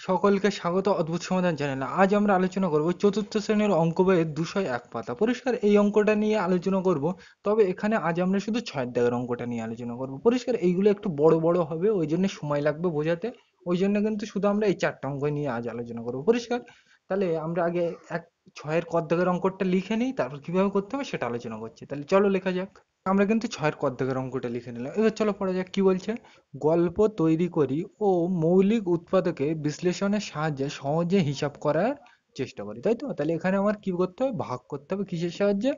সকলকে স্বাগত অদ্ভুত সমাধান চ্যানেলে। আজ আমরা আলোচনা করব চতুর্থ শ্রেণীর অঙ্ক বইয়ের 201 পাতা। পরিষ্কার এই অঙ্কটা নিয়ে আলোচনা করব। তবে এখানে আজ আমরা শুধু 6 দাগের অঙ্কটা নিয়ে আলোচনা করব। পরিষ্কার এইগুলো একটু বড় বড় হবে, ওই জন্য সময় লাগবে বোঝাতে। ওই জন্য কিন্তু শুধু আমরা এই 4টা অঙ্ক নিয়ে আজ আলোচনা করব। পরিষ্কার। তাহলে আমরা আগে 6 এর ক দাগের অঙ্কটা লিখে নিই, তারপর কিভাবে করতে হবে সেটা আলোচনা করছি। তাহলে চলো লেখা যাক। আমরা কিন্তু 6 এর ক দাগের অঙ্কটা লিখে নিলাম, এবার চলো পড়া যাক কি বলছে। গল্প তৈরি করি ও মৌলিক উৎপাদকে বিশ্লেষণের সাহায্যে সহজে হিসাব করার চেষ্টা করি, তাই তো? তাহলে এখানে আমার কি করতে হবে, ভাগ করতে হবে কিসের সাহায্যে?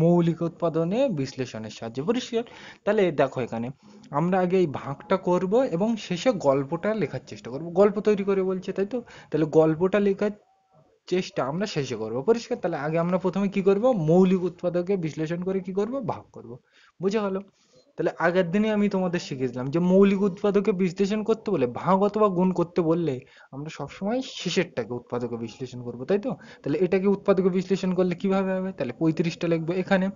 মৌলিক উৎপাদনে বিশ্লেষণের সাহায্যে। পরিষ্কার। তাহলে দেখো এখানে আমরা আগে এই ভাগটা করব এবং শেষে গল্পটা লেখার চেষ্টা করব। গল্প তৈরি করে বলছে, তাই তো? তাহলে গল্পটা লেখার চেষ্টা আমরা শেষে করব। পরিষ্কার। তাহলে আগে আমরা প্রথমে কি করব, মৌলিক উৎপাদকে বিশ্লেষণ করে কি করব, ভাগ করব। বুঝা গেল? তাহলে আগের দিনে আমি তোমাদের শিখিয়েছিলাম যে মৌলিক উৎপাদকে বিশ্লেষণ করতে বলে ভাগ অথবা গুণ করতে বললে আমরা সবসময় শেষেরটাকে উৎপাদকে বিশ্লেষণ করব, তাই তো? তাহলে এটাকে উৎপাদকে বিশ্লেষণ করলে কিভাবে হবে? তাহলে 35টা লিখবো এখানে।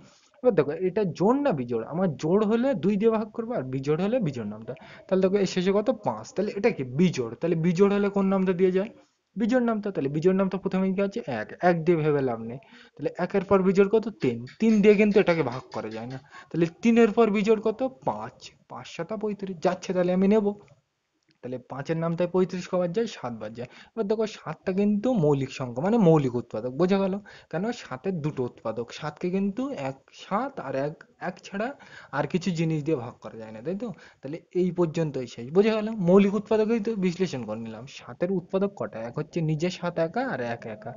এবার দেখো এটা জোড় না বিজোড়, আমার জোড় হলে 2 দিয়ে ভাগ করবো আর বিজোড় হলে বিজোড় নামটা। তাহলে দেখো এর শেষে কত, 5। তাহলে এটা কি বিজোড়, তাহলে বিজোড় হলে কোন নামটা দিয়ে যায়? বিজোড় নামটা। তাহলে বিজোড় নামটা প্রথমে কি আছে, এক। এক দিয়ে ভেবে লাভ নেই। তাহলে একের পর বিজোড় কত, 3। 3 দিয়ে কিন্তু এটাকে ভাগ করা যায় না। তাহলে 3-এর পর বিজোড় কত, 5। 5 7 35 যাচ্ছে, তাহলে আমি নেব। তাহলে 5-এর নামটায় 35 কবার যায়, 7 বার যায়। এবার দেখো 7টা কিন্তু মৌলিক সংখ্যা, মানে মৌলিক উৎপাদক। বোঝা গেল? কেন 7-এর দুটো উৎপাদক, 7কে কিন্তু 7 আর 1 ছাড়া আর কিছু জিনিস দিয়ে ভাগ করা যায় না, তাই তো? তাহলে এই পর্যন্তই শেষ। বোঝা গেল? মৌলিক উৎপাদকই তো বিশ্লেষণ করে নিলাম। 7-এর উৎপাদক কটা, এক হচ্ছে নিজে 7 একা আর 1 একা।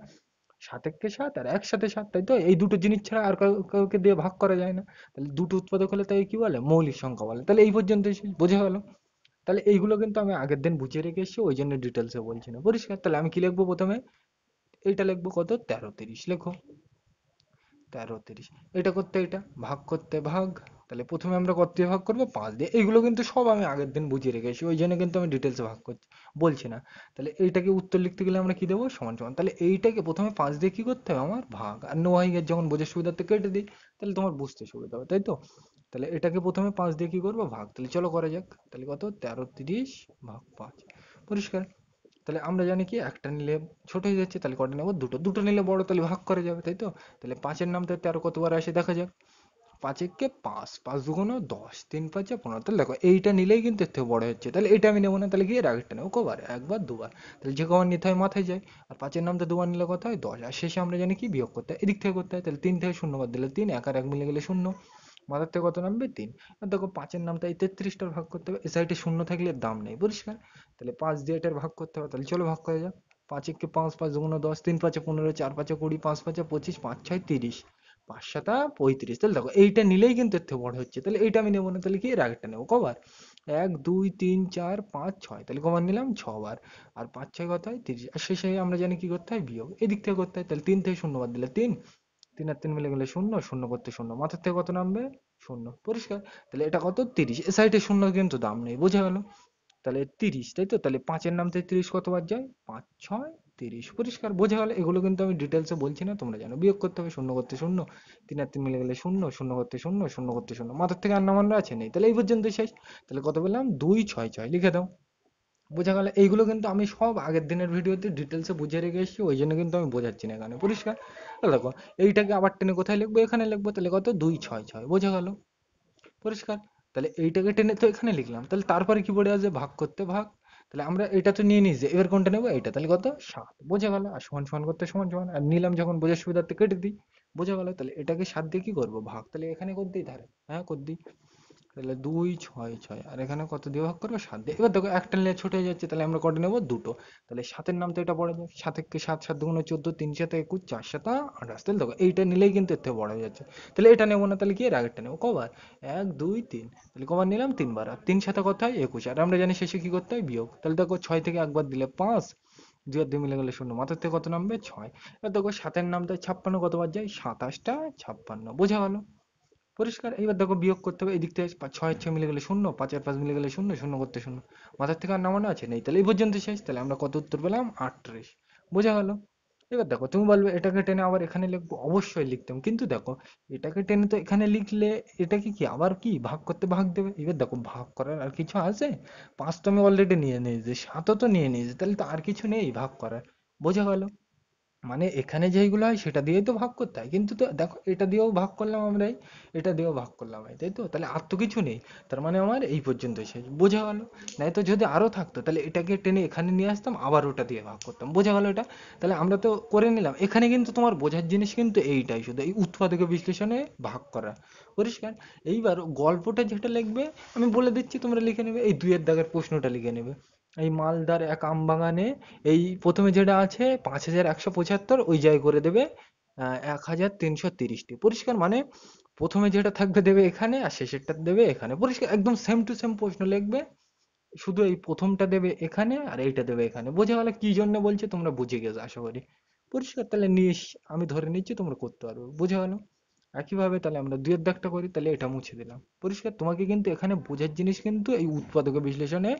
7 একে 7 আর একসাথে 7, তাই তো? এই দুটো জিনিস ছাড়া আর কাউকে দিয়ে ভাগ করা যায় না। তাহলে দুটো উৎপাদক হলে তাই কি বলে, মৌলিক সংখ্যা বলে। তাহলে এই পর্যন্তই শেষ। বোঝা গেল? তাহলে এইগুলো কিন্তু আমি আগের দিন বুঝিয়ে রেখে এসেছি, ওই জন্য ডিটেলসে বলছি না। পরিষ্কার? তাহলে আমি কি লিখবো প্রথমে, এইটা লিখবো কত, 13 30। লেখো 13 30। এটা করতে এটা, ভাগ করতে ভাগ। তাহলে প্রথমে আমরা কত দিয়ে ভাগ করবো, 5 দিয়ে। এইগুলো কিন্তু সব আমি আগের দিন বুঝিয়ে রেখেছি, ওই জন্য কিন্তু আমি ডিটেলসে ভাগ করছি, বলছি না। তাহলে এইটাকে উত্তর লিখতে গেলে আমরা কি দেবো, সমান সমান। তাহলে এইটাকে প্রথমে 5 দিয়ে কি করতে হবে আমার, ভাগ। আর নোয়াইয়ের যখন বোঝার সুবিধার্থে কেটে দিই, তাহলে তোমার বুঝতে সুবিধা হবে, তাই তো? তাহলে এটাকে প্রথমে 5 দিয়ে কি করবো, ভাগ। তাহলে চলো করা যাক। তাহলে কত, 13 30 ভাগ 5। পরিষ্কার? তাহলে আমরা জানি কি একটা নিলে ছোট হয়ে যাচ্ছে, তাহলে কটা নেবো, দুটো। দুটো নিলে বড়, তাহলে ভাগ করা যাবে, তাই তো? তাহলে 5-এর নামটা 13 কতবার আসে দেখা যাক। 5 একে 5, 5 দুগুণ 10, 3 5 15। তাহলে দেখো এইটা নিলেই কিন্তু এর থেকে বড় হচ্ছে, তাহলে এটা আমি নেবো না। তাহলে কি, এর আগেরটা নেবো। কবার, একবার দুবার। তাহলে যে কবার নিতে হয় মাথায় যায়। আর 5-এর নামটা দুবার নিলে কত হয়, 10। আর শেষে আমরা জানি কি, বিয়োগ করতে হয়, এদিক থেকে করতে হয়। তাহলে 3 থেকে 0 বাদ দিলে 3, এক আর এক মিলে গেলে 0। মাথার থেকে কত নামবে, 3। আর দেখো 5-এর নামটা এই 33টার ভাগ করতে হবে, এ সাইডে 0 থাকলে এর দাম নেই। পরিষ্কার? তাহলে 5 দিয়ে এটার ভাগ করতে হবে। তাহলে চলো ভাগ করা যাক। 5 একে 5, 5 দুগুণ 10, 3 5 15, 4 5 20, 5 5 25, 5 6 30, 5 7 35। তাহলে দেখো এইটা নিলেই কিন্তু এর থেকে বড় হচ্ছে, তাহলে এইটা আমি নেবো না। তাহলে কি, এর আগেরটা নেবো। কবার, 1 2 3 4 5 6। তাহলে কবার নিলাম, 6 বার। আর 5 6 কত হয়, 30। আর শেষে আমরা জানি কি করতে হয়, বিয়োগ। এদিক থেকে করতে হয়। তাহলে 3 থেকে 0 বাদ দিলে 3, 3 আর 3 মিলে গেলে 0, 0 করতে 0, মাথার থেকে কত নামবে, 0। পরিষ্কার? তাহলে এটা কত, 30। এ সাইডে 0 কিন্তু দাম নেই। বোঝা গেল? তাহলে 30, তাই তো? তাহলে 5-এর নাম থেকে 30 কতবার যায়, 5 6 30। পরিষ্কার? বোঝা গেল? এগুলো কিন্তু আমি ডিটেলসে বলছি না, তোমরা জানো। বিয়োগ করতে হবে, 0 করতে 0, 3 আর 3 মিলে গেলে 0, 0 করতে 0, 0 করতে 0, মাথার থেকে আর নামানো আছে নেই। তাহলে এই পর্যন্ত শেষ। তাহলে কত বললাম, 2 6 6, লিখে দাও। বোঝা গেল? এইগুলো কিন্তু আমি সব আগের দিনের ভিডিওতে ডিটেলসে বুঝিয়ে রেখে এসেছি, ওই জন্য কিন্তু আমি বোঝাচ্ছি না এখানে। পরিষ্কার? তাহলে দেখো এইটাকে আবার টেনে কোথায় লিখবো, এখানে লিখবো। তাহলে কত, 2 6 6। বোঝা গেল? পরিষ্কার? তাহলে এইটাকে টেনে তো এখানে লিখলাম, তাহলে তারপরে কি পড়ে আছে, ভাগ করতে ভাগ। তাহলে আমরা এটা তো নিয়ে নিয়েছি, এবার কোনটা নেবো, এটা। তাহলে কত, 7। বোঝা গেল? আর সমান সমান করতে সমান সমান, আর নিলাম যখন বোঝার সুবিধার্থে কেটে দিই। বোঝা গেল? তাহলে এটাকে 7 দিয়ে কি করবো, ভাগ। তাহলে এখানে করে দিই ধারে, হ্যাঁ করে দিই। তাহলে 2 6 6, আর এখানে কত দিয়ে ভাগ করবো, 7 দিয়ে। এবার দেখো একটা নিলে ছোট হয়ে যাচ্ছে, তাহলে আমরা কটা নেবো, দুটো। তাহলে 7-এর নাম তো এটা পড়ে যায়, 7 একে 7, 7 দুগুণ 14, 3 7 21, 4 7 28। তাহলে দেখো এইটা নিলেই কিন্তু এর থেকে বড় হয়ে যাচ্ছে। তাহলে এটা নেবো না, তাহলে কি, এর আগেরটা নেবো। কবার, 1 2 3। তাহলে কবার নিলাম, 3 বার। আর 3 7 কত হয়, 21। আর আমরা জানি শেষে কি করতে হয়, বিয়োগ। তাহলে দেখো 6 থেকে একবার দিলে 5, 2 আর 2 মিলে গেলে 0, মাথার থেকে কত নামবে, 6। এবার দেখো 7-এর নামটা 56 কতবার যায়, 27টা 56। বোঝা গেল? পরিষ্কার? এইবার দেখো বিয়োগ করতে হবে, এদিক থেকে 6 6 মিলে গেলে 0, 5 আর 5 মিলে গেলে 0, 0 করতে 0, মাথার থেকে আর নামানো আছে নেই। তাহলে এই পর্যন্ত শেষ। তাহলে আমরা কত উত্তর পেলাম, 38। বোঝা গেল? এবার দেখো তুমি বলবে এটাকে টেনে আবার এখানে লিখবো, অবশ্যই লিখতাম, কিন্তু দেখো এটাকে টেনে তো এখানে লিখলে এটাকে কি আবার কি ভাগ করতে ভাগ দেবে। এবার দেখো ভাগ করার আর কিছু আছে? 5 তো আমি অলরেডি নিয়ে নিয়েছি, 7ও তো নিয়ে নিয়েছি, তাহলে তো আর কিছু নেই ভাগ করার। বোঝা গেল? মানে এখানে যেইগুলো হয় সেটা দিয়েই তো ভাগ করতে হয়, কিন্তু তো দেখো এটা দিয়েও ভাগ করলাম আমরাই, এটা দিয়েও ভাগ করলাম এই, তাই তো? তাহলে আর তো কিছু নেই। তার মানে আমার এই পর্যন্ত শেষ। বোঝা গেল? নাই তো যদি আরো থাকতো তাহলে এটাকে টেনে এখানে নিয়ে আসতাম, আবার ওটা দিয়ে ভাগ করতাম। বোঝা গেল এটা? তাহলে আমরা তো করে নিলাম। এখানে কিন্তু তোমার বোঝার জিনিস কিন্তু এইটাই, শুধু এই উৎপাদক বিশ্লেষণে ভাগ করা। পরিষ্কার? এইবার গল্পটা যেটা লিখবে আমি বলে দিচ্ছি, তোমরা লিখে নেবে, এই 2-এর দাগের প্রশ্নটা লিখে নেবে। এই মালদার এক আম বাগানে, এই প্রথমে যেটা আছে 5175, ওই জায়গায় করে দেবে 1330টি। পরিষ্কার? মানে প্রথমে যেটা থাকবে দেবে এখানে, আর শেষেরটা দেবে এখানে। পরিষ্কার? একদম সেম টু সেম প্রশ্ন লিখবে, শুধু এই প্রথমটা দেবে এখানে আর এইটা দেবে এখানে। বোঝা গেল কি জন্য বলছে? তোমরা বুঝে গেছো আশা করি। পরিষ্কার? তাহলে আমি ধরে নিচ্ছি তোমরা করতে পারবে। বোঝা গেল? একইভাবে তাহলে আমরা 2-এর দাগটা করি, তাহলে এটা মুছে দিলাম। পরিষ্কার? তোমাকে কিন্তু এখানে বোঝার জিনিস কিন্তু এই উৎপাদক বিশ্লেষণে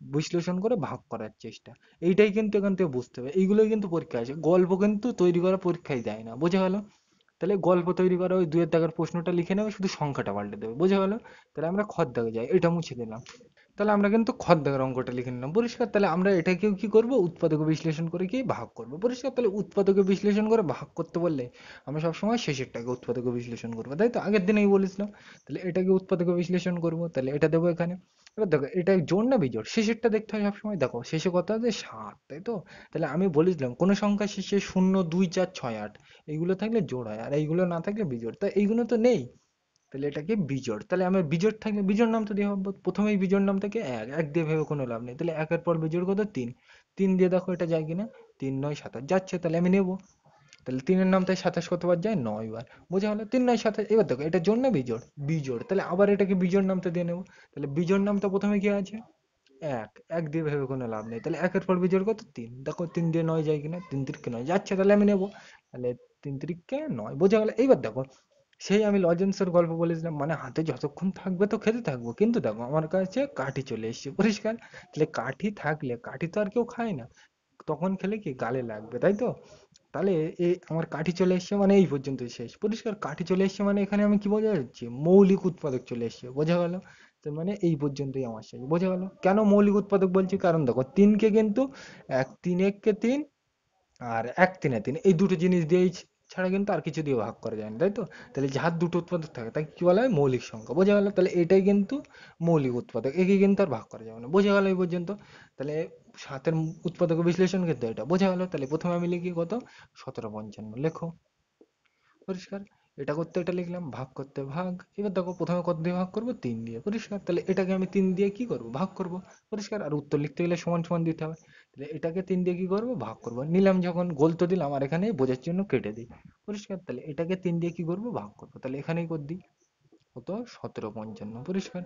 বিশ্লেষণ করে ভাগ করার চেষ্টা, এইটাই কিন্তু এখান থেকে বুঝতে হবে। এইগুলোই কিন্তু পরীক্ষায় আসে, গল্প কিন্তু তৈরি করা পরীক্ষায় দেয় না। বোঝা গেল? তাহলে গল্প তৈরি করা ওই 2-এর দাগের প্রশ্নটা লিখে নেবে, শুধু সংখ্যাটা পাল্টে দেবে। বোঝা গেল? তাহলে আমরা খত দাগে যাই, এটা মুছে দিলাম। তাহলে আমরা কিন্তু খদ্দের অঙ্কটা লিখে নিলাম। পরিষ্কার? তাহলে আমরা এটাকেও কি করব, উৎপাদক বিশ্লেষণ করে কি ভাগ করব। পরিষ্কার? তাহলে উৎপাদক বিশ্লেষণ করে ভাগ করতে বললে আমরা সবসময় শেষেরটাকে উৎপাদক বিশ্লেষণ করবো, তাই তো? আগের দিনেই বলেছিলাম। তাহলে এটাকে উৎপাদক বিশ্লেষণ করব, তাহলে এটা দেবো এখানে। এবার দেখো এটা জোড় না বিজোড়, শেষেরটা দেখতে হয় সবসময়। দেখো শেষে কত আছে? 7, তাই তো? তাহলে আমি বলেছিলাম কোন সংখ্যা শেষে 0, 2, 4, 6, 8 এইগুলো থাকলে জোড় হয়, আর এইগুলো না থাকলে বিজোড়। তা এইগুলো তো নেই, তাহলে এটাকে বিজোড়। তাহলে আমার বিজোড় থাকলে বিজোড় নাম তো দিয়ে হবে, প্রথমেই বিজোড় নাম থেকে এক, এক দিয়ে ভেবে কোনো লাভ নেই। তাহলে একের পর বিজোড় কত? 3। 3 দিয়ে দেখো এটা যায় কিনা? 3 9 27 যাচ্ছে, তাহলে আমি নেবো। তাহলে 3-এর নাম থেকে 27 কতবার যায়? 9 বার। বোঝা হলো? 3 9 27। এবার দেখো এটা জোড় না বিজোড়? বিজোড়। তাহলে আবার এটাকে বিজোড় নামটা দিয়ে নেবো। তাহলে বিজোড় নামটা প্রথমে কি আছে? এক, এক দিয়ে ভেবে কোনো লাভ নেই। তাহলে একের পর বিজোড় কত? 3। দেখো 3 দিয়ে 9 যায় কিনা? 3 3 9 যাচ্ছে, তাহলে আমি নেবো। তাহলে 3 3 9। বোঝা গেল? এইবার দেখো সেই আমি লজেন্সের গল্প বলেছিলাম, মানে হাতে যতক্ষণ থাকবে তো খেতে থাকবো, কিন্তু দেখো আমার কাছে কাঠি চলে এসেছে। পরিষ্কার? তাহলে কাঠি থাকলে, কাঠি তো আর কেউ খায় না, তখন খেলে কি গালে লাগবে, তাই তো? তাহলে এই আমার কাঠি চলে এসেছে মানে এই পর্যন্ত শেষ। পরিষ্কার? কাঠি চলে এসেছে মানে এখানে আমি কি বোঝা যাচ্ছে? মৌলিক উৎপাদক চলে এসেছে। বোঝা গেল? তার মানে এই পর্যন্তই আমার শেষ। বোঝা গেল কেন মৌলিক উৎপাদক বলছি? কারণ দেখো তিনকে কিন্তু এক, 3 1 3 আর 1 3 3 এই দুটো জিনিস দিয়েই ছাড়া কিন্তু আর কিছু দিয়ে ভাগ করা যায় না, তাই তো? তাহলে যার দুটো উৎপাদক থাকে তাকে কি বলা হয়? মৌলিক সংখ্যা। বোঝা গেল? তাহলে এটাই কিন্তু মৌলিক উৎপাদক, একে কিন্তু আর ভাগ করা যাবে না। বোঝা গেল এই পর্যন্ত? তাহলে সাতের উৎপাদক বিশ্লেষণ কিন্তু এটা। বোঝা গেল? তাহলে প্রথমে আমি লিখি কত? 1755 লেখো। পরিষ্কার? এটা করতে এটা লিখলাম, ভাগ করতে ভাগ। এবার দেখো প্রথমে কত দিয়ে ভাগ করব? 3 দিয়ে। পরিষ্কার? তাহলে এটাকে আমি 3 দিয়ে কি করব? ভাগ করব। পরিষ্কার? আর উত্তর লিখতে গেলে সমান সমান দিতে হবে। তাহলে এটাকে 3 দিয়ে কি করব? ভাগ করব। নিলাম যখন, গোল তো দিলাম, আর এখানে বোঝার জন্য কেটে দিই। পরিষ্কার? তাহলে এটাকে 3 দিয়ে কি করব? ভাগ করব। তাহলে এখানেই করে দিই। কত? 1755। পরিষ্কার?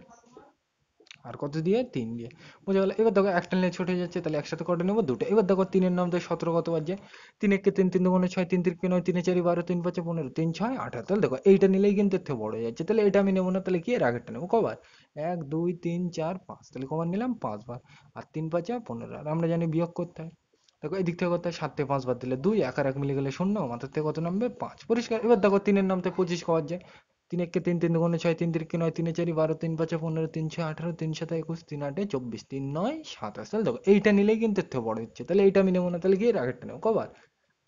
আর কত দিয়ে? 3 দিয়ে। বোঝা গেল? এবার দেখো একটা নিয়ে ছোট হয়ে যাচ্ছে, তাহলে একসাথে কটা নেবো? দুটো। এবার দেখো 3-এর নাম থেকে 17 কতবার যায়? 3 1 3 3 2 6 3 3 9 3 4 12 3 5 15 3 6 18। তাহলে দেখো এইটা নিলেই কিন্তু এর থেকে বড় হয়ে যাচ্ছে, তাহলে এটা আমি নেবো না। তাহলে কি এর আগেরটা নেবো? কবার? 1 2 3 4 5। তাহলে কবার নিলাম? 5 বার। আর 3 5 15। আর আমরা জানি বিয়োগ করতে হয়। দেখো এদিক থেকে করতে হয়, 7 থেকে 5 বাদ দিলে 2, এক আর এক মিলে গেলে 0, মাথার থেকে কত নামবে? 5। পরিষ্কার? এবার দেখো 3-এর নাম থেকে 25 কবার যায়? 3 1 3 3 2 6 3 3 9 3 4 12 3 5 15 3 6 18 3 7 21 3 8 24 3 9 27। তাহলে দেখো এইটা নিলেই কিন্তু এর থেকে বড় হচ্ছে, তাহলে এইটা আমি নেবো না। তাহলে কি এর আগেরটা নেবো? কবার?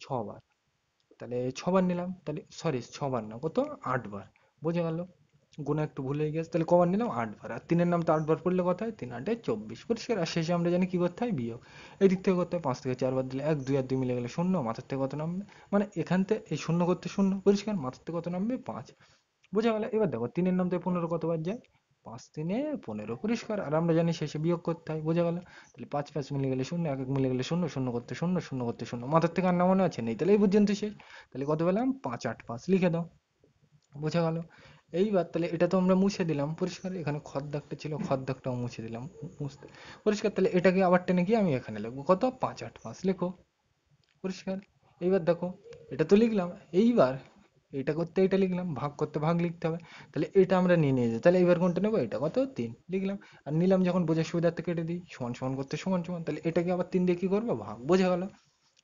6 বার। তাহলে 6 বার নিলাম, তাহলে সরি 6 বার না, কত? 8 বার। বোঝা গেল? গুণা একটু ভুল হয়ে গেছে। তাহলে কবার নিলাম? 8 বার। আর 3-এর নাম তো 8 বার পড়লে কথা হয়? 3 8 24। পরিষ্কার? আর শেষে আমরা জানি কি করতে হয়? বিয়োগ। এই দিক থেকে করতে হয়, 5 থেকে 4 বাদ দিলে 1 2 আর 2 মিলে গেলে 0, মাথার থেকে কত নামবে? মানে এখান থেকে এই শূন্য করতে শূন্য। পরিষ্কার? মাথার থেকে কত নামবে? 5। বোঝা গেল? এবার দেখো 3-এর নাম থেকে 15 কতবার যায়? 5 3 15। পরিষ্কার? আর আমরা জানি শেষে বিয়োগ করতে হয়। বোঝা গেল? তাহলে 5 5 মিলে গেলে 0, 1 1 মিলে গেলে 0, 0 করতে 0, 0 করতে 0, মাথার থেকে আর নামানো আছে? নেই। তাহলে এই পর্যন্ত শেষ। তাহলে কত পেলাম? 5 8 5 লিখে দাও। বোঝা গেল? এইবার তাহলে এটা তো আমরা মুছে দিলাম। পরিষ্কার? এখানে খদ দাগটা ছিল, খদ দাগটাও মুছে দিলাম। মুছতে পরিষ্কার? তাহলে এটাকে আবার টেনে গিয়ে আমি এখানে লিখবো কত? 5 8 5 লেখো। পরিষ্কার? এইবার দেখো এটা তো লিখলাম। এইবার এটা করতে এটা লিখলাম, ভাগ করতে ভাগ লিখতে হবে। তাহলে এটা আমরা নিয়ে নিয়েছি, তাহলে এবার কোনটা নেবো? এটা কত? 3 লিখলাম। আর নিলাম যখন বোঝার সুবিধার্থে কেটে দিই, সমান সমান করতে সমান সমান। তাহলে এটাকে আবার 3 দিয়ে কি করবো? ভাগ। বোঝা গেল?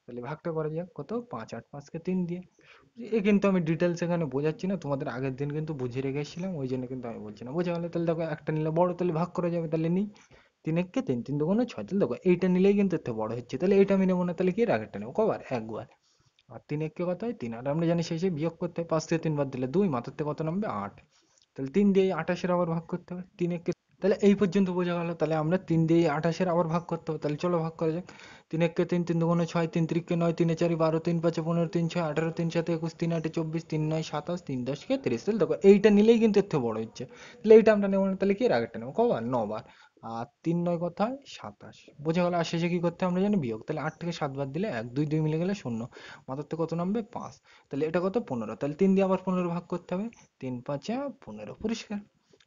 তাহলে ভাগটা করা যাক কত, 5 8 5 কে 3 দিয়ে। এ কিন্তু আমি ডিটেলস এখানে বোঝাচ্ছি না, তোমাদের আগের দিন কিন্তু বুঝিয়ে রেখেছিলাম, ওই জন্য কিন্তু আমি বলছি না। বোঝা গেল? তাহলে দেখো একটা নিলে বড়, তাহলে ভাগ করা যাবে, তাহলে নিই। 3 একে 3, 3 দুগুণে 6, তাহলে দেখো এইটা নিলেই কিন্তু এর থেকে বড় হচ্ছে, তাহলে এইটা আমি নেবো না, তাহলে কি এর আগেরটা নেবো, কবার, একবার। আর 3 একে কত হয় 3, আর আমরা জানি শেষে বিয়োগ করতে হয়, 5 থেকে 3 বাদ দিলে 2, মাথার থেকে কত নামবে 8। তাহলে 3 দিয়ে 28 আবার ভাগ করতে হবে, 3 একে, তাহলে এই পর্যন্ত বোঝা গেল। তাহলে আমরা 3 দিয়ে 28 আবার ভাগ করতে হবে, তাহলে চলো ভাগ করা যাক। 3 একে 3, 3 দুগুণে 6, 3 তিরিকে 9, 3 4 12, 3 5 15, 3 6 18, 3 7 21, 3 8 24, 3 9 27, 3 10 কে 30। তাহলে দেখো এইটা নিলেই কিন্তু এর থেকে বড় হচ্ছে, তাহলে এইটা আমরা নেবো না, তাহলে কি এর আগেরটা নেবো, কবার, 9 বার। আর 3 9 কত হয় 27, বোঝা গেল? আর শেষে কি করতে হবে আমরা জানি, বিয়োগ। তাহলে 8 থেকে 7 বাদ দিলে 1, 2 2 মিলে গেলে 0, মাথার থেকে কত নামবে 5। তাহলে এটা কত, 15। তাহলে 3 দিয়ে আবার 15 ভাগ করতে হবে, 3 5 15, পরিষ্কার।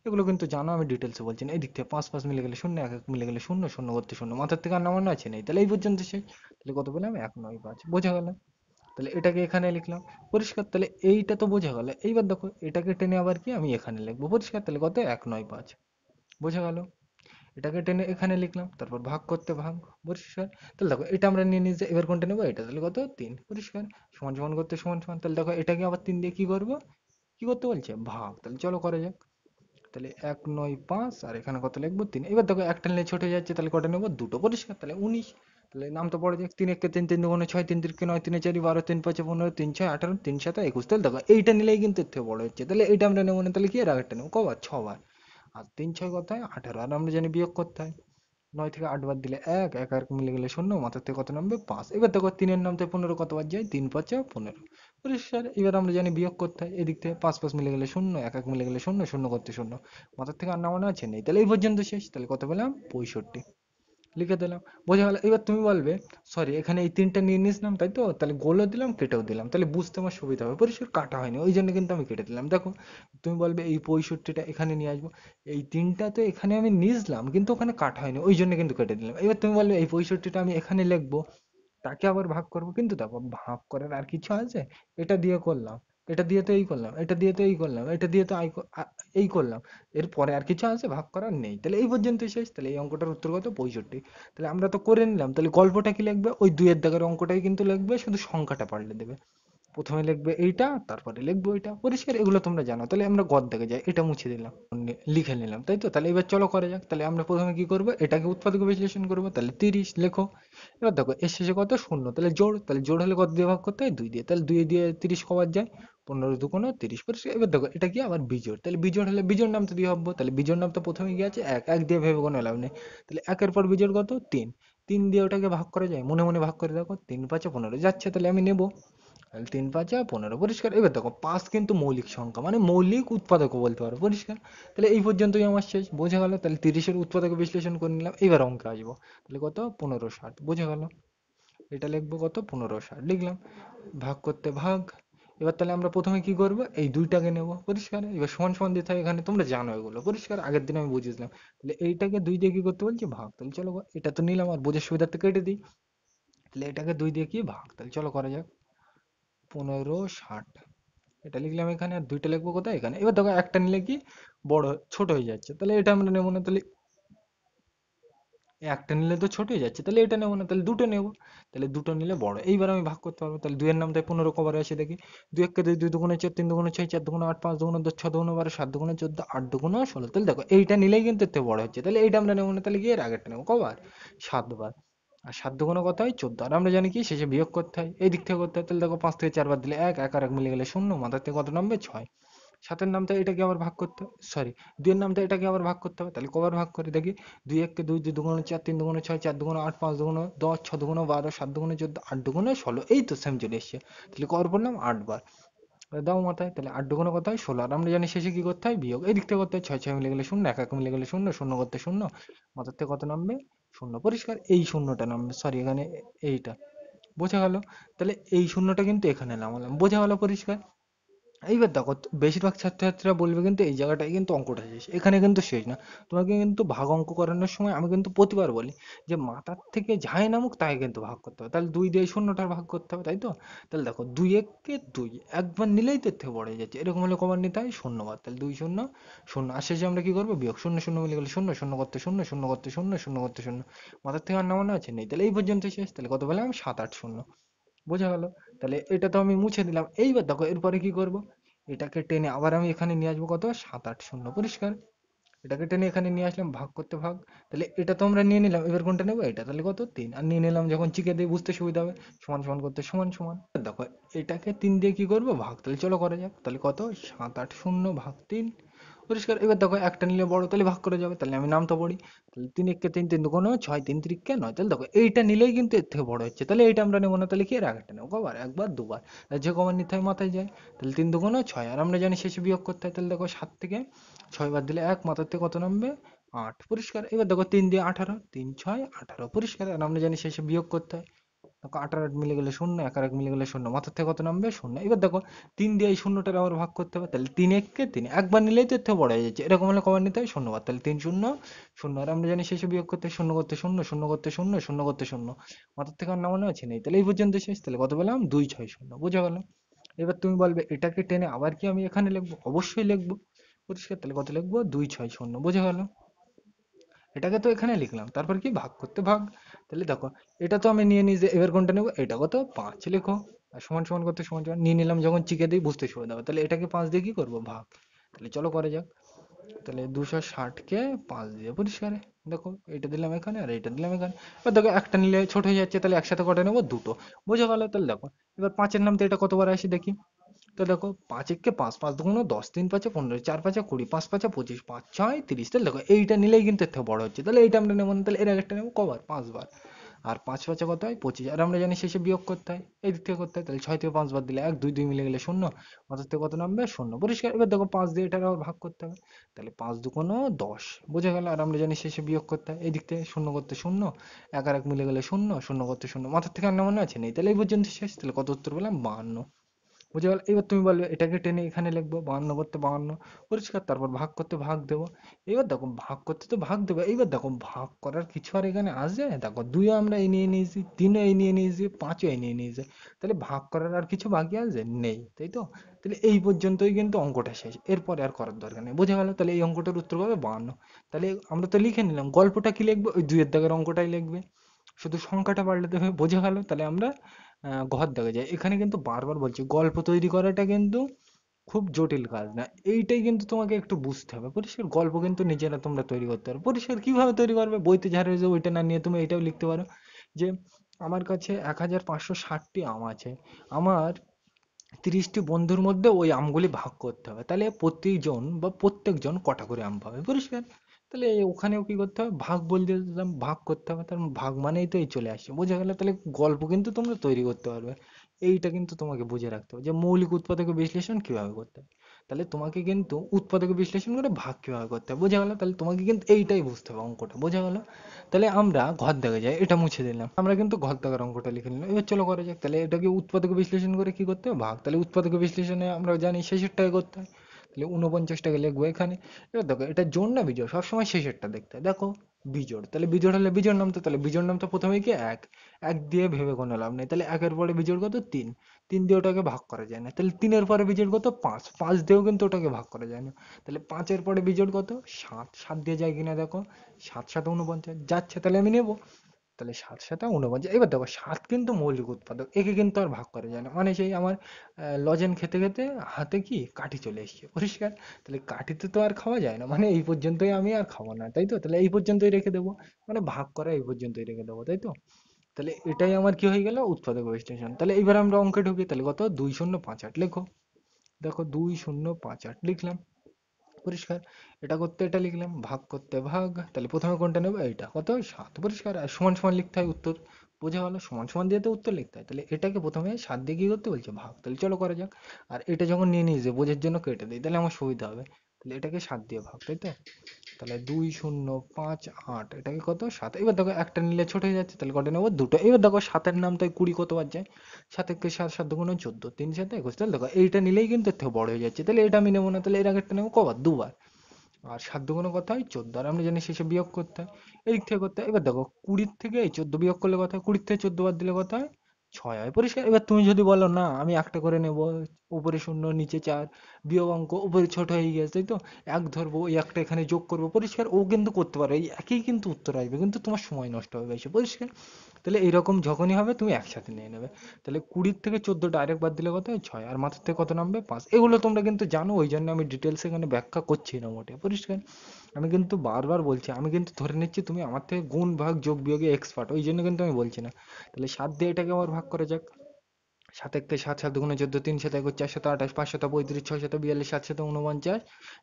এগুলো কিন্তু জানো, আমি ডিটেলসে বলছি না। এই দিক থেকে 5 5 মিলে গেলে 0, 1 1 মিলে গেলে 0, 0 করতে 0, মাথার থেকে আর নামানো আছে নেই, তাহলে এই পর্যন্ত শেষ। তাহলে কত পেলাম, 1 9 5, বোঝা গেল? তাহলে এটাকে এখানে লিখলাম, পরিষ্কার। তাহলে এইটা তো বোঝা গেল। এইবার দেখো এটাকে টেনে আবার কি আমি এখানে লিখবো, পরিষ্কার। তাহলে কত, 1 9 5, বোঝা গেল? এটাকে টেনে এখানে লিখলাম, তারপর ভাগ করতে ভাগ, পরিষ্কার। তাহলে দেখো এটা আমরা নিয়ে নিয়েছি, এবার কোনটা নেবো, এটা। তাহলে কত, 3, পরিষ্কার। সমান সমান করতে সমান সমান, তাহলে দেখো এটাকে আবার 3 দিয়ে কি করবো, কি করতে বলছে, ভাগ। তাহলে চলো করা যাক। তাহলে 1 9 5, আর এখানে কত লিখবো, 3। এবার দেখো একটা নিলে ছোট হয়ে যাচ্ছে, তাহলে কটা নেবো, দুটো, পরিষ্কার। তাহলে 19। তাহলে নাম তো পড়ে যাক, 3 একে 3, 3 দুগুণে 6, 3 তিরিকে 9, 3 4 12, 3 5 15, 3 6 18, 3 7 21। তাহলে দেখো এইটা নিলেই কিন্তু এর থেকে বড় হচ্ছে, তাহলে এইটা আমরা নেবো না, তাহলে কি এর আগেরটা নেবো, কবার, 6 বার। আর 3 6 কত হয় 18, আর আমরা জানি বিয়োগ করতে হয়। 9 থেকে 8 বাদ দিলে 1, 1 আর মিলে গেলে 0, মাথার থেকে কত নামবে 5। এবার দেখো 3 এর নাম থেকে 15 কত বার যায়, 3 5 15, পরিষ্কার। এবার আমরা জানি বিয়োগ করতে হয়, এদিক থেকে 5 5 মিলে গেলে 0, 1 1 মিলে গেলে 0, 0 করতে 0, মাথার থেকে আর নামানো আছে নেই, তাহলে এই পর্যন্ত শেষ। তাহলে কত পেলাম, 65, লিখে দিলাম, বোঝা গেল? এবার তুমি বলবে, সরি এখানে এই তিনটা নিয়ে নিয়েছিলাম তাই তো, তাহলে গোলও দিলাম কেটেও দিলাম, তাহলে বুঝতে আমার সুবিধা হবে, পরিষ্কার। কাটা হয়নি, ওই জন্য কিন্তু আমি কেটে দিলাম। দেখো তুমি বলবে এই 65টা এখানে নিয়ে আসবো, এই তিনটা তো এখানে আমি নিয়েছিলাম কিন্তু ওখানে কাটা হয়নি, ওই জন্য কিন্তু কেটে দিলাম। এবার তুমি বলবে এই 65টা আমি এখানে লিখবো, তাকে আবার ভাগ করবো, কিন্তু দেখো ভাগ করার আর কিছু আছে, এটা দিয়ে করলাম, এটা দিয়ে তো এই করলাম, এটা দিয়ে তো এই করলাম, এটা দিয়ে তো এই করলাম, এরপরে আর কিছু আছে ভাগ করার নেই, তাহলে এই পর্যন্ত শেষ। তাহলে এই অঙ্কটার উত্তর কত, 65। তাহলে আমরা তো করে নিলাম, তাহলে গল্পটা কি লিখবে, ওই দুইয়ের দাগের অঙ্কটাই কিন্তু লিখবে, শুধু সংখ্যাটা পাল্টে দেবে। প্রথমে লিখবে এইটা, তারপরে লিখবো এটা, পরিষ্কার। এগুলো তোমরা জানো। তাহলে আমরা গদ দাগে যাই, এটা মুছে দিলাম, লিখে নিলাম, তাই তো। তাহলে এবার চলো করা যাক। তাহলে আমরা প্রথমে কি করবো, এটাকে উৎপাদক বিশ্লেষণ করবো, তাহলে 30 লেখো। এবার দেখো এর শেষে কত, শূন্য, তাহলে জোড়, তাহলে জোড় হলে কত দিয়ে ভাগ করতে হয়, 2 দিয়ে, তাহলে 2 দিয়ে 30 কবার যায়, 15 দুগুণে 30, পরিষ্কার। এবার দেখো এটা কি আবার বিজোড়, তাহলে বিজোড় হলে বিজোড় নাম তো দিয়ে ভাববো, তাহলে বিজোড় নাম তো প্রথমে গিয়ে আছে 1, 1 দিয়ে ভেবে কোনো লাভ নেই, তাহলে 1 এর পর বিজোড় কত, 3, 3 দিয়ে ওটাকে ভাগ করা যায়, মনে মনে ভাগ করে দেখো, 3 5 15 যাচ্ছে, তাহলে আমি নেবো। তাহলে 3 5 15, পরিষ্কার। এবার দেখো 5 কিন্তু মৌলিক সংখ্যা, মানে মৌলিক উৎপাদকও বলতে পারো, পরিষ্কার। তাহলে এই পর্যন্তই আমার শেষ, বোঝা গেল? তাহলে 30-এর উৎপাদক বিশ্লেষণ করে নিলাম, এবার অঙ্কে আসবো। তাহলে কত, 15 60, বোঝা গেল? এটা লিখবো কত, 15 60 লিখলাম, ভাগ করতে ভাগ। এবার তাহলে আমরা প্রথমে কি করব, এই দুইটাকে নেব, পরিষ্কার। এবার সমান সমান দিতে হয়, এখানে তোমরা জানো এগুলো, পরিষ্কার, আগের দিন আমি বুঝিয়েছিলাম। তাহলে এইটাকে 2 দিয়ে কি করতে বলছি, ভাগ। তাহলে চলো এটা তো নিলাম, আর বোঝার সুবিধার্থে কেটে দিই। তাহলে এটাকে 2 দিয়ে কি ভাগ, তাহলে চলো করা যাক। 15 60, এটা লিখলাম এখানে, আর দুইটা লিখবো কোথায়, এখানে। এবার দেখো একটা নিলে কি বড় ছোট হয়ে যাচ্ছে, তাহলে এটা আমরা নেবো না, তাহলে একটা নিলে তো ছোট হয়ে যাচ্ছে, তাহলে এটা নেবো না, তাহলে দুটো নেবো। তাহলে দুটো নিলে বড়, এইবার আমি ভাগ করতে পারবো। তাহলে 2 এর নামটায় 15 কবার আসে দেখি, 2 1 2, 2 দুগুণে 4, 3 দুগুণে 6, 4 দুগুণে 8, 5 দুগুণে 10, 6 দুগুণে 12, 7 দুগুণে 14, 8 দুগুণে 16। তাহলে দেখো এইটা নিলেই কিন্তু এর থেকে বড় হচ্ছে, তাহলে এইটা আমরা নেবো না, তাহলে কি এর আগেরটা নেবো, কবার, 7 বার। আর 7 দুগুণে কত হয়, 14, আর আমরা জানি কি শেষে বিয়োগ করতে হয়, এই দিক থেকে করতে হয়। তাহলে দেখো 5 থেকে 4 বার দিলে 1, 1 আর 1 মিলে গেলে 0, মাথার থেকে কত নামবে, 6। 7 এর নামটা এটাকে আবার ভাগ করতে হবে, সরি 2 এর নামটা এটাকে আবার ভাগ করতে হবে, তাহলে কবার ভাগ করে দেখি, 2 1 কে 2, 2 দুগুণে 4, 3 দুগুণে 6, 4 দুগুণে 8, 5 দুগুণে 10, 6 দুগুণে 12, 7 দুগুণে 14, 8 দুগুণে 16, এই তো সেম চলে এসছে। তাহলে কবার বললাম, 8 বার। তাহলে দাও মাথায়, তাহলে 8 দুগুণে কত হয়, 16, আর আমরা জানি শেষে কি করতে হয়, বিয়োগ, এই দিক থেকে করতে হয়, 6 6 মিলে গেলে 0, 1 1 মিলে গেলে 0, 0 করতে 0, মাথার থেকে কত নামবে, 0, পরিষ্কার। এই শূন্যটা নামবে, সরি এখানে এইটা, বোঝা গেল? তাহলে এই শূন্যটা কিন্তু এখানে নামালাম, বোঝা গেল, পরিষ্কার। এইবার দেখো বেশিরভাগ ছাত্রছাত্রীরা বলবে কিন্তু এই জায়গাটাই কিন্তু অঙ্কটা শেষ, এখানে কিন্তু শেষ না। তোমাকে কিন্তু ভাগ অঙ্ক করানোর সময় আমি কিন্তু প্রতিবার বলি যে মাথার থেকে যাই নামুক তাই কিন্তু ভাগ করতে হবে। তাহলে 2 দিয়ে শূন্যটার ভাগ করতে হবে, তাই তো? তাহলে দেখো 2 একে 2, একবার নিলেই তো এর থেকে বড় হয়ে যাচ্ছে, এরকম হলে কবার নিতে হয়? শূন্যবার। তাহলে 2 শূন্য শূন্য, আর শেষে আমরা কি করবো? বিয়োগ। শূন্য শূন্য মিলে গেলে শূন্য, শূন্য করতে শূন্য, শূন্য করতে শূন্য, শূন্য করতে শূন্য, মাথার থেকে আর নামানো আছে? নেই। তাহলে এই পর্যন্ত শেষ। তাহলে কত পেলাম? 7 8 শূন্য। বোঝা গেল? তাহলে এটা তো আমি মুছে দিলাম। এইবার দেখো এরপরে কি করব? এটাকে টেনে আবার আমি এখানে নিয়ে আসবো, কত? 7 8 শূন্য। পরিষ্কার? এটাকে টেনে এখানে নিয়ে আসলাম, ভাগ করতে ভাগ। তাহলে এটা তো আমরা নিয়ে নিলাম, এবার কোনটা নেবো? এটা। তাহলে কত? 3। আর নিয়ে নিলাম যখন চিকে দিয়ে বুঝতে সুবিধা হবে, সমান সমান করতে সমান সমান। দেখো এটাকে 3 দিয়ে কি করবো? ভাগ। তাহলে চলো করা যাক। তাহলে কত? 7 8 শূন্য ভাগ 3। পরিষ্কার? এবার দেখো একটা নিলে বড়, তাহলে ভাগ করে যাবে। তাহলে আমি নামটা পড়ি। তাহলে 3 একে 3, 3 দুগুণ 6, 3 তিরিকে 9। তাহলে দেখো এইটা নিলেই কিন্তু এর থেকে বড় হচ্ছে, তাহলে এইটা আমরা নেবো না। তাহলে কি? এর আগেরটা নেবো। কবার? একবার দুবার। আর যে কবার নিতে হয় মাথায় যায়। তাহলে 3 দুগুণ 6, আর আমরা জানি শেষে বিয়োগ করতে হয়। তাহলে দেখো 7 থেকে 6 বাদ দিলে 1, মাথার থেকে কত নামবে? 8। পরিষ্কার? এবার দেখো 3 দিয়ে 18, 3 6 18। পরিষ্কার? আর আমরা জানি শেষে বিয়োগ করতে হয়। দেখো 18 8 মিলে গেলে শূন্য, 1 আর 1 মিলে গেলে শূন্য, মাথার থেকে কত নামবে? শূন্য। এবার দেখো 3 দিয়ে এই শূন্যটার আবার ভাগ করতে হবে। তাহলে 3 একে 3, একবার নিলেই তো এর থেকে বড় হয়ে যাচ্ছে, এরকম হলে কবার নিতে হয়? শূন্যবার। তাহলে 3 শূন্য শূন্য, আর আমরা জানি শেষে বিয়োগ করতে হয়। শূন্য করতে শূন্য, শূন্য করতে শূন্য, শূন্য করতে শূন্য, মাথার থেকে আর নামানো আছে? নেই। তাহলে এই পর্যন্ত শেষ। তাহলে কত পেলাম? 2 6 শূন্য। বোঝা গেল? এবার তুমি বলবে এটাকে টেনে আবার কি আমি এখানে লিখবো? অবশ্যই লিখবো। পরিষ্কার? তাহলে কত লিখবো? 2 6 শূন্য। বোঝা গেল? এটাকে তো এখানে লিখলাম, তারপর কি? ভাগ করতে ভাগ। তাহলে দেখো এটা তো আমি নিয়ে নিই, যে এবার কোনটা নেবো? এটা। কত? 5 লিখো। আর সমান সমান করতে সমান সমান নিয়ে নিলাম, যখন চিকে দিই বুঝতে সুবিধা হবে। তাহলে এটাকে 5 দিয়ে কি করবো? ভাগ। তাহলে চলো করে যাক। তাহলে 260 কে 5 দিয়ে। পরিষ্কার? দেখো এটা দিলাম এখানে আর এটা দিলাম এখানে। এবার দেখো একটা নিলে ছোট হয়ে যাচ্ছে, তাহলে একসাথে কটা নেবো? দুটো। বোঝা গেল? তাহলে দেখো এবার 5-এর নামতে এটা কতবার আসে দেখি। তো দেখো 5 একে 5, 5 দুগুণ 10, 3 5 15, 4 5 20, 5 5 25, 5 6 30। তাহলে দেখো এইটা নিলেই কিন্তু এর থেকে বড় হচ্ছে, তাহলে এইটা আমরা নেবো না। তাহলে এর আগেরটা নেবো। কবার? 5 বার। আর 5 5 কত হয়? 25। আর আমরা জানি শেষে বিয়োগ করতে হয়, এই দিক থেকে করতে হয়। তাহলে 6 থেকে 5 বাদ দিলে 1, 2 2 মিলে গেলে শূন্য, মাথার থেকে কত নামবে? শূন্য। পরিষ্কার? এবার দেখো 5 দিয়ে এটার আবার ভাগ করতে হবে। তাহলে 5 দুগুণ 10। বোঝা গেল? আর আমরা জানি শেষে বিয়োগ করতে হয়, এই দিক থেকে শূন্য করতে শূন্য, 1 আর 1 মিলে গেলে শূন্য, শূন্য করতে শূন্য, মাথার থেকে আর নামানো আছে? নেই। তাহলে এই পর্যন্ত শেষ। তাহলে কত উত্তর পেলাম? 52। বুঝে গেল? এবার তুমি বলবে এটাকে টেনে এখানে লিখবো, 52 করতে 52। পরিষ্কার? তারপর ভাগ করতে ভাগ দেবো। এবার দেখো ভাগ করতে তো ভাগ দেবো, এইবার দেখো ভাগ করার কিছু আর এখানে আসে? দেখো 2 আমরা এই নিয়ে নিয়েছি, 3 এই নিয়ে নিয়েছি, 5 এই নিয়ে নিয়েছি। তাহলে ভাগ করার আর কিছু বাকি আছে? নেই, তাই তো? তাহলে এই পর্যন্তই কিন্তু অঙ্কটা শেষ, এরপরে আর করার দরকার নেই। বোঝা গেল? তাহলে এই অঙ্কটার উত্তর হবে 52। তাহলে আমরা তো লিখে নিলাম, গল্পটা কি লিখবো? ওই 2 এর দাগের অঙ্কটাই লিখবে, শুধু সংখ্যাটা পাল্টাতে হবে। বোঝা গেল? তাহলে আমরা ঘর দেখা যায়। এখানে কিন্তু বারবার বলছি, গল্প তৈরি করাটা কিন্তু খুব জটিল কাজ না, এইটাই কিন্তু তোমাকে একটু বুঝতে হবে। পরিষ্কার? গল্প কিন্তু নিজেরা তোমরা তৈরি করতে পারো। পরিষ্কার? কিভাবে তৈরি করবে? বইতে যা রয়েছে ওইটা না নিয়ে তুমি এটাও লিখতে পারো যে আমার কাছে 1560টি আম আছে, আমার 30টি বন্ধুর মধ্যে ওই আমগুলি ভাগ করতে হবে, তাহলে প্রতিজন বা প্রত্যেকজন কটা করে আম পাবে। পরিষ্কার? তাহলে ওখানেও কি করতে হবে? ভাগ বলতে দিলাম, ভাগ করতে হবে, তার ভাগ মানেই তো এই চলে আসছে। বোঝা গেল? তাহলে গল্প কিন্তু তোমরা তৈরি করতে পারবে। এইটা কিন্তু তোমাকে বুঝে রাখতে হবে যে মৌলিক উৎপাদক বিশ্লেষণ কিভাবে করতে হয়। তাহলে তোমাকে কিন্তু উৎপাদক বিশ্লেষণ করে ভাগ কিভাবে করতে হবে। বোঝা গেল? তাহলে তোমাকে কিন্তু এইটাই বুঝতে হবে, অঙ্কটা। বোঝা গেল? তাহলে আমরা ঘর দেখা যায়, এটা মুছে দিলাম, আমরা কিন্তু ঘর দেখার অঙ্কটা লিখে নিলাম। এবার চলো করা যাক। তাহলে এটাকে উৎপাদক বিশ্লেষণ করে কি করতে হবে? ভাগ। তাহলে উৎপাদক বিশ্লেষণে আমরা জানি শেষেরটাকে করতে হয়। তাহলে 49টাকে লিখবো এখানে। এবার দেখো এটা জোড় না বিজোড়? সবসময় শেষেরটা দেখতে হয়। দেখো বিজোড়, তাহলে বিজোড় হলে বিজোড় নামতো, তাহলে বিজোড় নামতো প্রথমে কি? এক। এক দিয়ে ভেবে কোনো লাভ নেই, তাহলে একের পরে বিজোড় কত? 3। 3 দিয়ে ওটাকে ভাগ করা যায় না। তাহলে 3-এর পরে বিজোড় কত? 5। 5 দিয়েও কিন্তু ওটাকে ভাগ করা যায় না। তাহলে 5-এর পরে বিজোড় কত? 7। 7 দিয়ে যায় কিনা দেখো, 7 7 49 যাচ্ছে, তাহলে আমি নেবো। তাহলে 7 7 49। এবার দেখো 7 কিন্তু মৌলিক উৎপাদক, একে কিন্তু আর ভাগ করা যায় না। মানে সেই আমার লজেন খেতে খেতে হাতে কি কাঠি চলে এসেছে। পরিষ্কার? তাহলে কাঠিতে তো আর খাওয়া যায় না, মানে এই পর্যন্তই আমি আর খাবো না, তাই তো? তাহলে এই পর্যন্তই রেখে দেবো, মানে ভাগ করা এই পর্যন্তই রেখে দেবো, তাই তো? তাহলে এটাই আমার কি হয়ে গেল? উৎপাদক বিশ্লেষণ। তাহলে এবার আমরা অঙ্কে ঢুকি। তাহলে কত? 2058 লেখো। দেখো 2058 লিখলাম। পরিষ্কার? এটা করতে এটা লিখলাম, ভাগ করতে ভাগ। তাহলে প্রথমে কোনটা নেবো? এইটা। কত? 7। পরিষ্কার? আর সমান সমান লিখতে হয় উত্তর। বোঝা গেল? সমান সমান দিয়ে তো উত্তর লিখতে হয়। তাহলে এটাকে প্রথমে 7 দিয়ে কি করতে বলছে? ভাগ। তাহলে চলো করা যাক। আর এটা যখন নিয়ে নিয়েছে বোঝার জন্য কেটে দিই, তাহলে আমার সুবিধা হবে। তাহলে এটাকে 7 দিয়ে ভাগ, তাই তো? তাহলে 2 0 5 8, এটাকে কত 7। এবার দেখো একটা নিলে ছোট হয়ে যাচ্ছে, তাহলে কটা নেবো, দুটো। এবার দেখো 7-এর নাম তাই 20 কতবার যায়, 7 একে 7, 7 দুগুণে 14, 3 7 21। তাহলে দেখো এইটা নিলেই কিন্তু এর থেকে বড় হয়ে যাচ্ছে, তাহলে এটা আমি নেবো না, তাহলে এর আগেরটা নেবো কবার, দুবার। আর 7 দুগুণে কত হয় 14, আর আমরা জানি শেষে বিয়োগ করতে হয়, এদিক থেকে করতে হয়। এবার দেখো 20 থেকে এই 14 বিয়োগ করলে কত হয়, 20 থেকে 14 বাদ দিলে কত হয়, 6 হয়, পরিষ্কার। এবার তুমি যদি বলো না আমি একটা করে নেবো, উপরে শূন্য নিচে 4, বিয়োগ অঙ্ক উপরে ছোট হয়ে গেছে, তাই তো, এক ধরবো, ওই একটা এখানে যোগ করবো, পরিষ্কার, ও কিন্তু করতে পারো, এই একই কিন্তু উত্তর আসবে, কিন্তু তোমার সময় নষ্ট হবে বেশি, পরিষ্কার। তাহলে এইরকম যখনই হবে তুমি একসাথে নিয়ে নেবে। তাহলে 20 থেকে 14 ডাইরেক্ট বাদ দিলে কত হয় 6, আর মাথার থেকে কত নামবে 5। এগুলো তোমরা কিন্তু জানো, ওই জন্য আমি ডিটেলস এখানে ব্যাখ্যা করছি না মোটে, পরিষ্কার। আমি কিন্তু বারবার বলছি, আমি কিন্তু ধরে নিচ্ছি তুমি আমার থেকে গুণ ভাগ যোগ বিয়োগে এক্সপার্ট, ওই জন্য কিন্তু আমি বলছি না। তাহলে 7 দিয়ে এটাকে আবার ভাগ করা যাক। 7 একে 7, 7 দুগুণে 14, 3 7 21, 4 7 28, 5 7 35, 6 7 42, 7 7 49,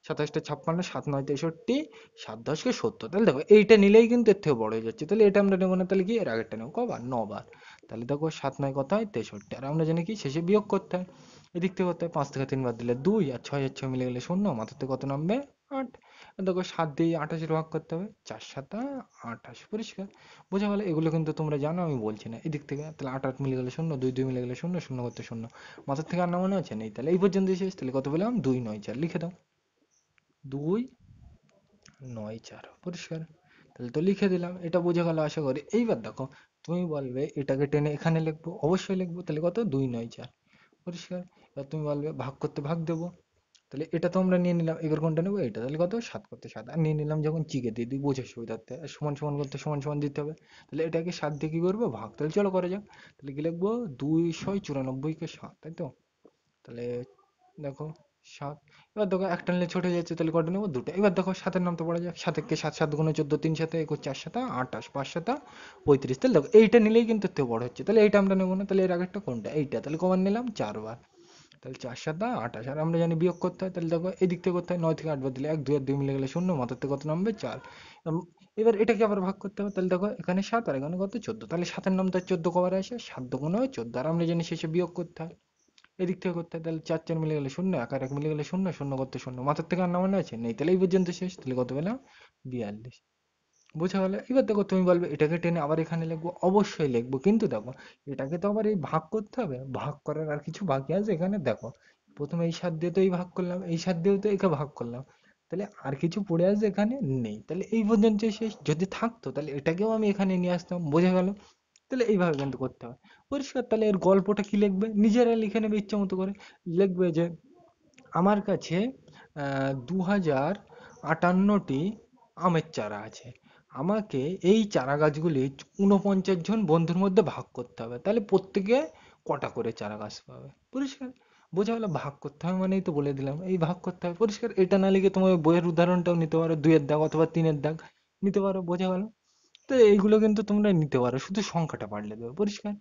27 56, 7 9 63, 7 10 কে 70। তাহলে দেখো এইটা নিলেই কিন্তু এর থেকে বড় হয়ে যাচ্ছে, তাহলে এটা আমরা নেবো না, তাহলে কি এর আগেরটা নেবো, কবার, 9 বার। তাহলে দেখো 7 9 কত হয় 63, আর আমরা জানি কি শেষে বিয়োগ করতে হয়, এদিক থেকে করতে হয়, 5 থেকে 3 বাদ দিলে 2, আর 6 আর 6 মিলে গেলে 0, মাথার থেকে কত নামবে 8। দেখো 7 দিয়ে 28 ভাগ করতে হবে, 4 7 28, পরিষ্কার। বোঝা গেল, এগুলো কিন্তু তোমরা জানো, আমি বলছি না। এদিক থেকে তাহলে 8 8 মিলে গেলে 0, 2 2 মিলে গেলে 0, 0 করতে 0, মাথার থেকে আর না মনে আছে নেই, তাহলে এই পর্যন্ত শেষ। তাহলে কত পেলাম, 2 9 4, লিখে দাও, 2 9 4, পরিষ্কার। তাহলে তো লিখে দিলাম, এটা বোঝা গেল আশা করি। এইবার দেখো তুমি বলবে এটাকে টেনে এখানে লিখবো, অবশ্যই লিখবো, তাহলে কত 2 9 4, পরিষ্কার। এবার তুমি বলবে ভাগ করতে ভাগ দেবো, তাহলে এটা তো আমরা নিয়ে নিলাম, এবার কোনটা নেবো, এটা। তাহলে কত 7 করতে 7, আর নিয়ে নিলাম যখন চিকে দিয়ে দিই বোঝার সুবিধার্থে, আর সমান সমান করতে সমান সমান দিতে হবে। তাহলে এটাকে 7 দিয়ে কি করবো, ভাগ। তাহলে চলো করা যাক। তাহলে কি লিখবো, 294 কে 7, তাই তো? তাহলে দেখো 7, এবার দেখো একটা নিলে ছোট হয়ে যাচ্ছে, তাহলে কটা নেবো, দুটো। এবার দেখো 7-এর নাম তো পড়া যাক, 7 একে 7, 7 দুগুণে 14, 3 7 21, 4 7 28, 5 7 35। তাহলে দেখো এইটা নিলেই কিন্তু এর থেকে বড় হচ্ছে, তাহলে এইটা আমরা নেবো না, তাহলে এর আগেরটা কোনটা, এইটা। তাহলে কবার নিলাম, 4 বার। তাহলে 4 7 28, আর আমরা জানি বিয়োগ করতে হয়, তাহলে দেখো এদিক থেকে করতে হয়, 9 থেকে 8 বাদ দিলে 1, 2 আর 2 মিলে গেলে 0, মাথার থেকে কত নামবে 4। এবার এটাকে আবার ভাগ করতে হবে, তাহলে দেখো এখানে 7 আর এখানে কত 14, তাহলে 7-এর নাম তো 14 কবার আসে, 7 দুগুণে 14, আর আমরা জানি শেষে বিয়োগ করতে হয়, এদিক থেকে করতে হয়। তাহলে 4 4 মিলে গেলে 0, 1 আর 1 মিলে গেলে 0, 0 করতে 0, মাথার থেকে আর না মনে আছে নেই, তাহলে এই পর্যন্ত শেষ। তাহলে কত পেলাম, 42। বোঝা গেল। এবার দেখো তুমি বলবে এটাকে টেনে আবার এখানে লিখবো, অবশ্যই লিখবো, কিন্তু দেখো এটাকে তো আবার এই ভাগ করতে হবে, ভাগ করার আর কিছু বাকি আছে এখানে, দেখো প্রথমে এই 7 দিয়ে তো এই ভাগ করলাম, এই 7 দিয়েও তো একে ভাগ করলাম, তাহলে আর কিছু পড়ে আছে এখানে, নেই। তাহলে এই পর্যন্ত শেষ, যদি থাকতো তাহলে এটাকেও আমি এখানে নিয়ে আসতাম, বোঝা গেল। তাহলে এইভাবে কিন্তু করতে হবে, পরিষ্কার। তাহলে এর গল্পটা কি লিখবে, নিজেরা লিখে নেবে ইচ্ছে মতো করে। লিখবে যে আমার কাছে 2058টি আমের চারা আছে, আমাকে এই চারা গাছগুলি 49 জন বন্ধুর মধ্যে ভাগ করতে হবে, তাহলে প্রত্যেকে কটা করে চারা গাছ পাবে, পরিষ্কার। বোঝা গেল, ভাগ করতে হবে মানেই তো বলে দিলাম, এই ভাগ করতে হবে, পরিষ্কার। এটা না লিখে তোমার বইয়ের উদাহরণটাও নিতে পারো, 2-এর দাগ অথবা 3-এর দাগ নিতে পারো, বোঝা গেল। তো এইগুলো কিন্তু তোমরা নিতে পারো, শুধু সংখ্যাটা পাল্টে দেবে, পরিষ্কার।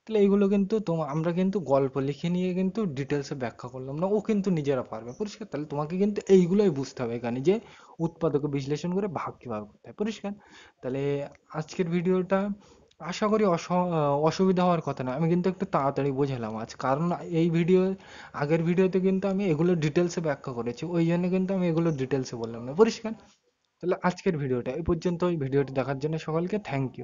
তাহলে এইগুলো কিন্তু আমরা কিন্তু গল্প লিখে নিয়ে কিন্তু ডিটেলসে ব্যাখ্যা করলাম না, ও কিন্তু নিজেরা পারবে, পরিষ্কার। তাহলে তোমাকে কিন্তু এইগুলোই বুঝতে হবে এখানে, যে উৎপাদকে বিশ্লেষণ করে ভাগ কিভাবে করতে হয়, পরিষ্কার। তাহলে আজকের ভিডিওটা আশা করি অসুবিধা হওয়ার কথা না, আমি কিন্তু একটু তাড়াতাড়ি বোঝালাম আজ, কারণ এই ভিডিও আগের ভিডিওতে কিন্তু আমি এগুলো ডিটেলসে ব্যাখ্যা করেছি, ওই জন্য কিন্তু আমি এগুলো ডিটেলসে বললাম না, পরিষ্কার। তাহলে আজকের ভিডিওটা এই পর্যন্ত, ওই ভিডিওটি দেখার জন্য সকলকে থ্যাংক ইউ।